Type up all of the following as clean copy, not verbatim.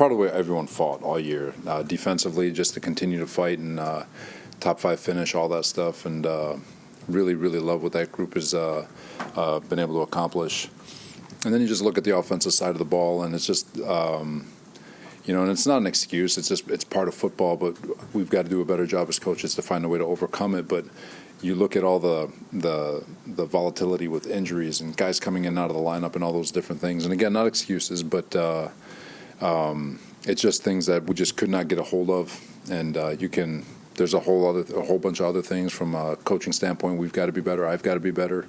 proud of the way everyone fought all year. Defensively, just to continue to fight and top 5 finish, all that stuff, and really, really love what that group has been able to accomplish. And then you just look at the offensive side of the ball, and it's just, and it's not an excuse. It's part of football, but we've got to do a better job as coaches to find a way to overcome it. But you look at all the volatility with injuries and guys coming in and out of the lineup and all those different things. And again, not excuses, but it's just things that we just could not get a hold of. And there's a whole bunch of other things from a coaching standpoint. We've got to be better. I've got to be better.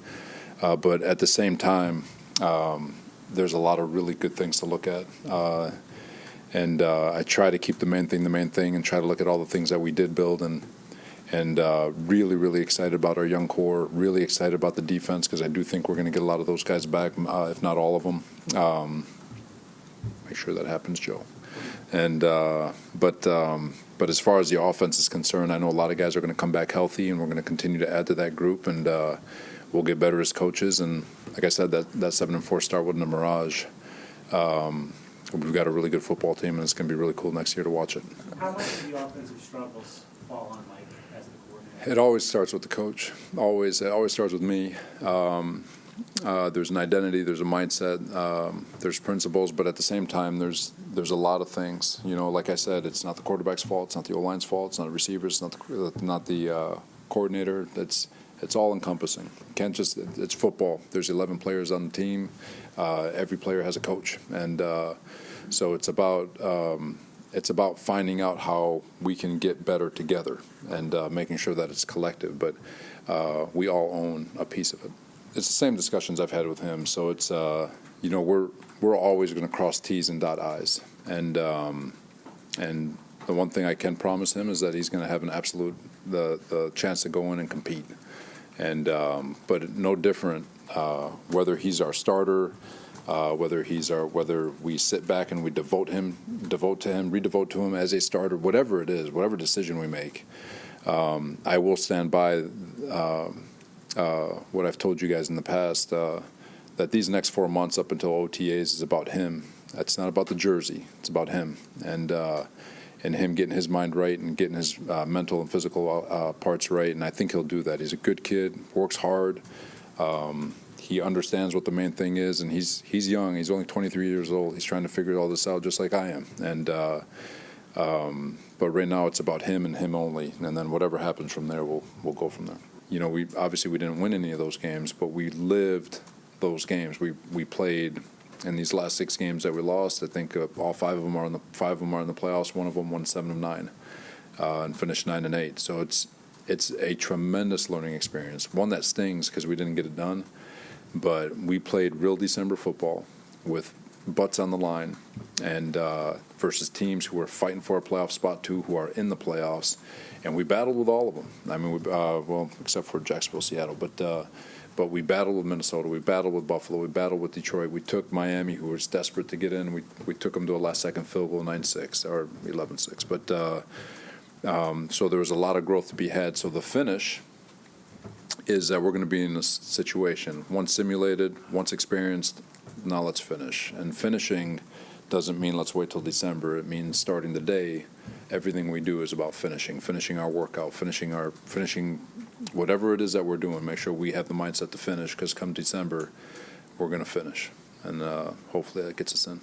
But at the same time, there's a lot of really good things to look at. And I try to keep the main thing, and try to look at all the things that we did build, and really, really excited about our young core, really excited about the defense, because I do think we're going to get a lot of those guys back, if not all of them. Make sure that happens, Joe. And but as far as the offense is concerned, I know a lot of guys are going to come back healthy, and we're going to continue to add to that group, and we'll get better as coaches. And like I said, that 7-4 start wasn't a mirage. We've got a really good football team, and it's going to be really cool next year to watch it. How much do the offensive struggles fall on Mike as the coordinator? It always starts with the coach. It always starts with me. There's an identity, there's a mindset, there's principles, but at the same time, there's a lot of things. Like I said, it's not the quarterback's fault, it's not the O-line's fault, it's not the receivers, it's not the coordinator. It's all encompassing. It's football. There's 11 players on the team. Every player has a coach, and so it's about finding out how we can get better together and making sure that it's collective. But we all own a piece of it. It's the same discussions I've had with him. So it's we're always going to cross T's and dot I's, and the one thing I can promise him is that he's going to have an absolute the chance to go in and compete. And but no different whether he's our starter, whether we sit back and we devote to him, redevote to him as a starter, whatever it is, whatever decision we make. I will stand by what I've told you guys in the past, that these next 4 months up until OTAs is about him. It's not about the jersey. It's about him. And him getting his mind right and getting his mental and physical parts right. And I think he'll do that. He's a good kid, works hard. He understands what the main thing is, and he's young. He's only 23 years old. He's trying to figure all this out just like I am. And but right now it's about him and him only. And then whatever happens from there, we'll go from there. We didn't win any of those games, but we lived those games. We played. In these last 6 games that we lost, I think all 5 of them are in the playoffs. One of them won 7 of 9 and finished 9-8. So it's a tremendous learning experience. One that stings because we didn't get it done, but we played real December football with butts on the line, and versus teams who are fighting for a playoff spot too, who are in the playoffs, and we battled with all of them. I mean, except for Jacksonville, Seattle, but we battled with Minnesota, we battled with Buffalo, we battled with Detroit. We took Miami, who was desperate to get in. We took them to a last-second field goal, 9-6 or 11-6. But so there was a lot of growth to be had. So the finish is that we're going to be in this situation. Once simulated, once experienced, now let's finish. And finishing doesn't mean let's wait till December. It means starting the day. Everything we do is about finishing our workout, finishing whatever it is that we're doing. Make sure we have the mindset to finish, because come December, we're going to finish, and hopefully that gets us in.